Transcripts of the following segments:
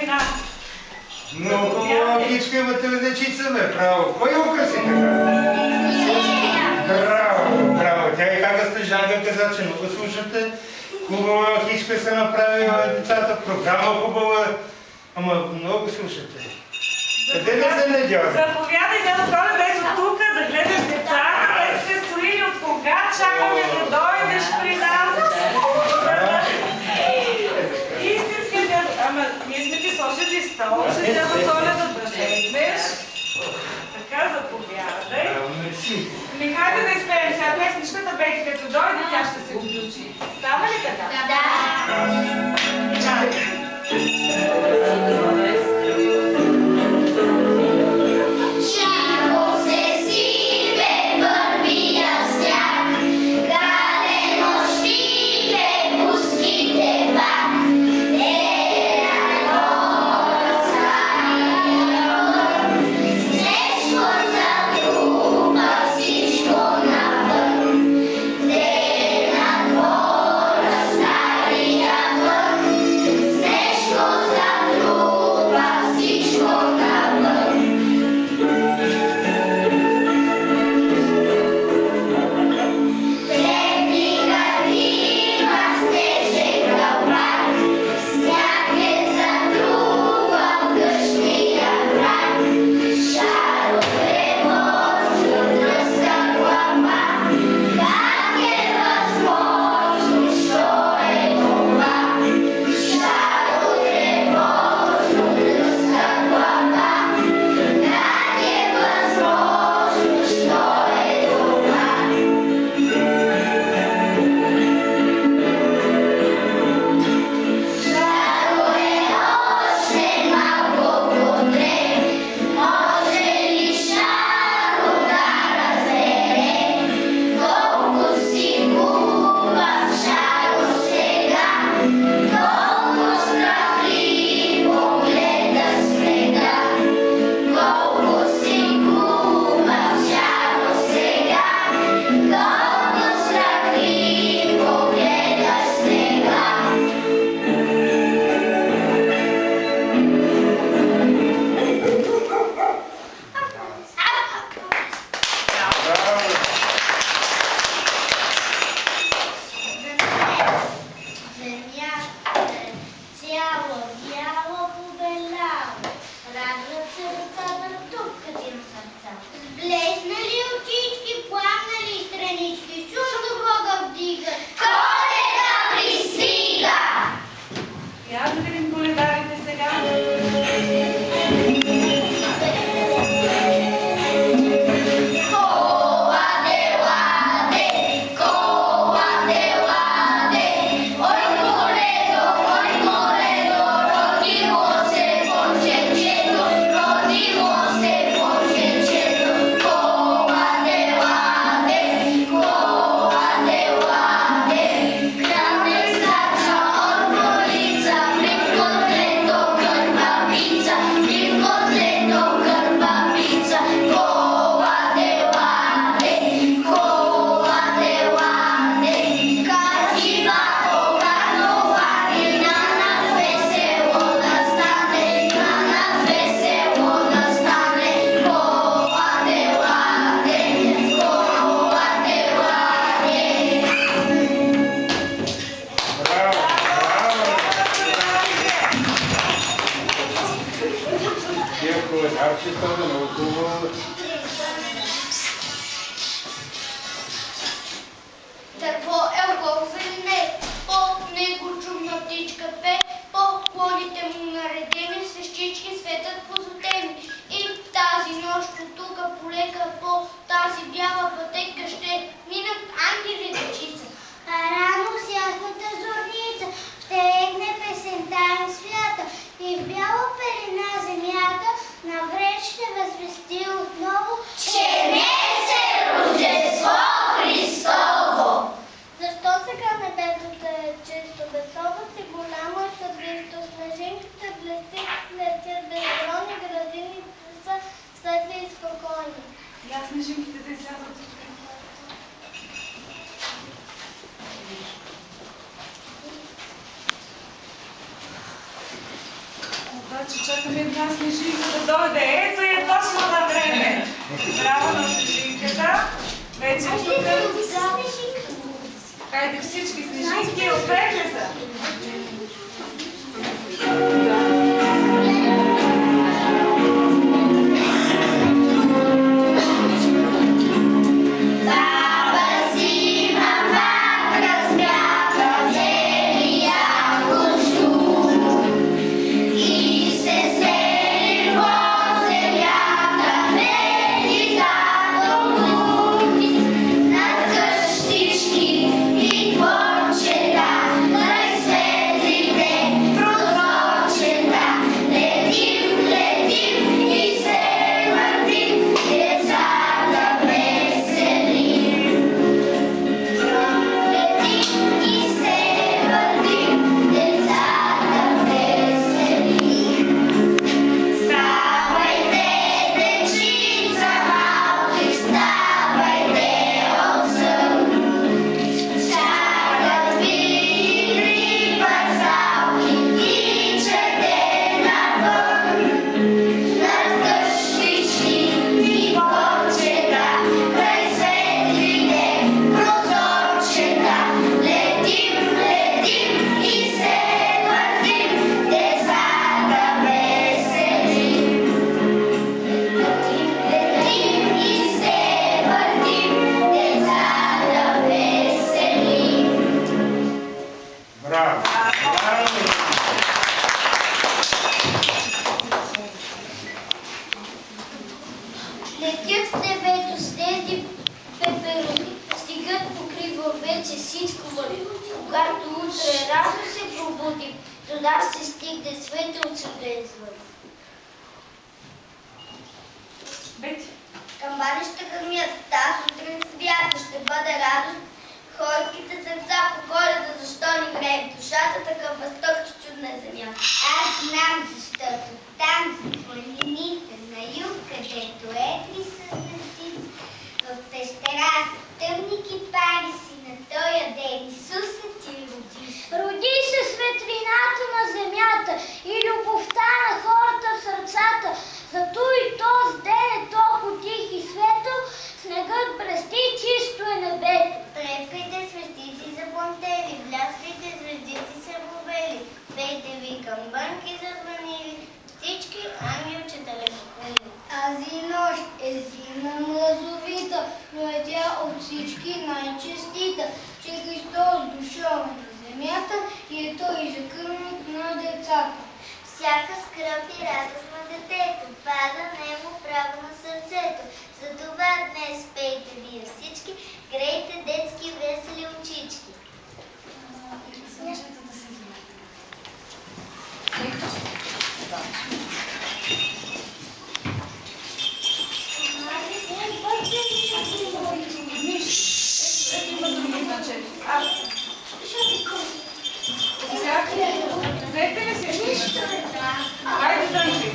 при нас. Много хубава птичка имате дечица, бе, право. Кой я украси така? Браво, браво. Тя и как Стежанка каза, че много слушате. Хубава птичка се направила децата, програма хубава. Ама много слушате. Къде да се надява? Заповядай, дядо Коледа, ето тук, да гледаш децата, те са се строили от кога, чакаме да дойдеш при нас. Истински дядо, ама ние сме ти сложили стол, че дядо Коледа да седнеш. Така, заповядай. Ми хайде да изпеем сега песничката, Бети, като дойде, тя ще се включи. Става ли така? Да. Yeah. Чакаме една снежинка да дойде. Ето е точно на време. Браво на снежинката. Вече тук. Хайде всички снежинки, успехте са. Летят в небето снежни пеперуди, стигат покрива вече всичко върви. Когато утре рано се пробудим, до нас ще стигне светълче да извън. Бети. Камбани ще гърмят, тази сутрин свята, ще бъде радост. Хорските сърца по Коледа, защо ни греем душата, такъв възторг, че чудна земя. Аз знам, защото там за планините на юг, където етри са звезди, в пещера са тъмни кипари си на тоя ден Исус се ти роди. Роди се светлината на земята и любовта на хората в сърцата. Зато и този ден е толкова тих и светъл, снегът блести, чисто е небето. Трепкайте светици заплъмтели, бляскайте звездици се бовели, пейте ви камбанки зазвънили, всички ангелчета лекохвили. Тази нощ е зимна мразовита, но е тя от всички най-честита, че Христос дошъл на земята и е той закърмник на децата. Всяка скръб и радост на детето пада него право на сърцето. Затова днес пейте вие всички, грейте детски весели очички. Взете ли си? Хайде, Дънчи.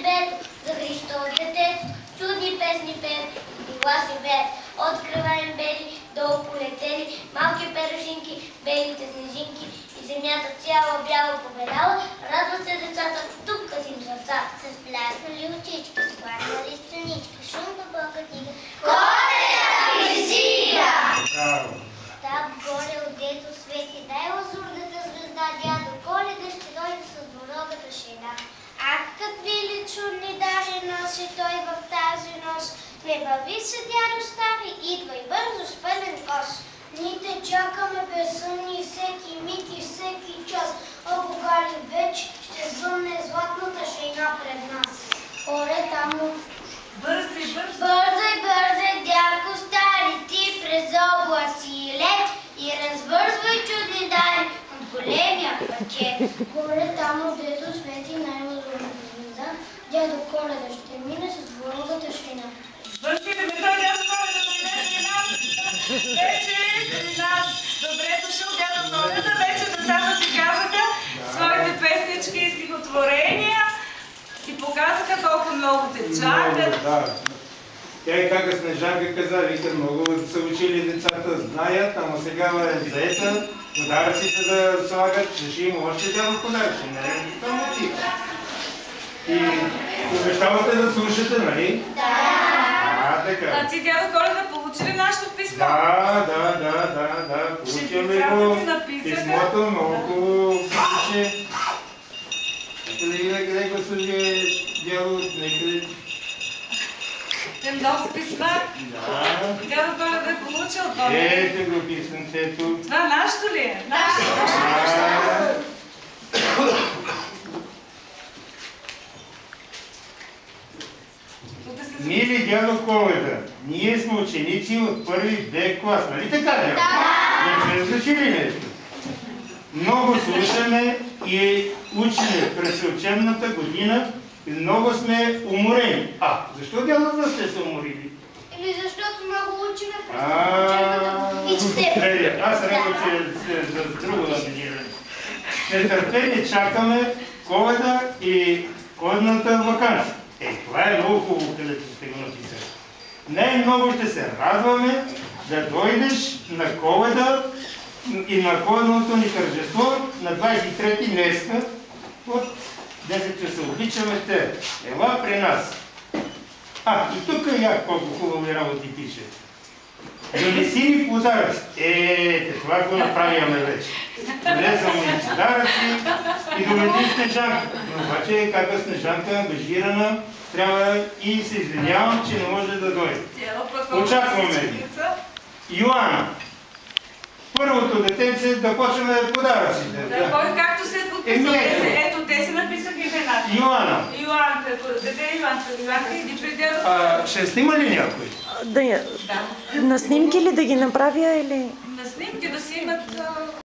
небето, за Христос детето, чудни песни пеят, и гласи веят. От кръва им бели, долу полетели, малки перушинки, белите снежинки, и земята цяла бяла победала, радват се децата, тупкат им сърца. С бляснали очички, скланали странички, шум по бълка книга. Коледа близира! Браво! Там горе отдето свети, дай лазурната звезда, дядо Коледа ще дойде с двуногата шега. Ах, какви ли чудни дари носи той в тази нощ. Не бави се, дядо стари, идва и бързо с пълен кос. Ние те чакаме безсънни всеки миг и всеки час. А кога ли вече ще звънне златната шейна пред нас? Оре тамо. Бързи, бързи. Бързай, бързай, дядко стари, ти през облаци лет и развързвай чудни дари от големия пакет. Горе тамо, дето свети най-възможната звезда, дядо Коледа ще мине с двуногата шейна. Бързите ме, той дядо Коледа дойде при нас. Вече при нас. Добре дошъл, дядо Коледа. Вече децата си казаха своите песнички и стихотворения и показаха колко много те чакат. Да. Тя и кака Снежанка каза, вика, много са учили децата, знаят, ама сега е заета, подаръците да слагат, ще има още дядо подаръци, не? Само ти. И обещавате да слушате, нали? Да, така. А ти, дядо Коледа, получи ли нашето писмо? Да. Получихме го. Писмото много хубаво пише. Нека да видя къде го служи дядо, некъде. Те много писма. Да. Дядо Коледа е получил това. Ето го писъмцето. Това нашето ли е? Нашето. Мили дядо Коледа, ние сме ученици от първи Б клас, нали така дядо? Не сме значили нещо. Много слушаме и учиме през учебната година и много сме уморени. Защо дядо сте се уморили? Или защото много учиме през учебната и четем. Аз рекох, че за друго наминиране. Нетърпение чакаме Коледа и коледната ваканция. Това е много хубаво, където сте го написали. Най-много ще се радваме да дойдеш на Коледа и на коледното ни тържество на 23-ти днеска от 10 часа. Обичаме те. Ела при нас. И тук як колко хубави работи пише. Донеси ни подаръци. Това го направяме вече. Донесвам ни подаръци и доведи Снежанка. Но обаче кака Снежанка е ангажирана, трябва и се извинявам, че не може да дойде. Очакваме ви. Йоанна. Първото детенце да почваме подаръците. Както се подписва, ето те се написаха имената. Йоанна. Йоанка, дете Йоанка, иди при дядо. Ще снима ли някой? На снимки ли да ги направя или? На снимки да си имат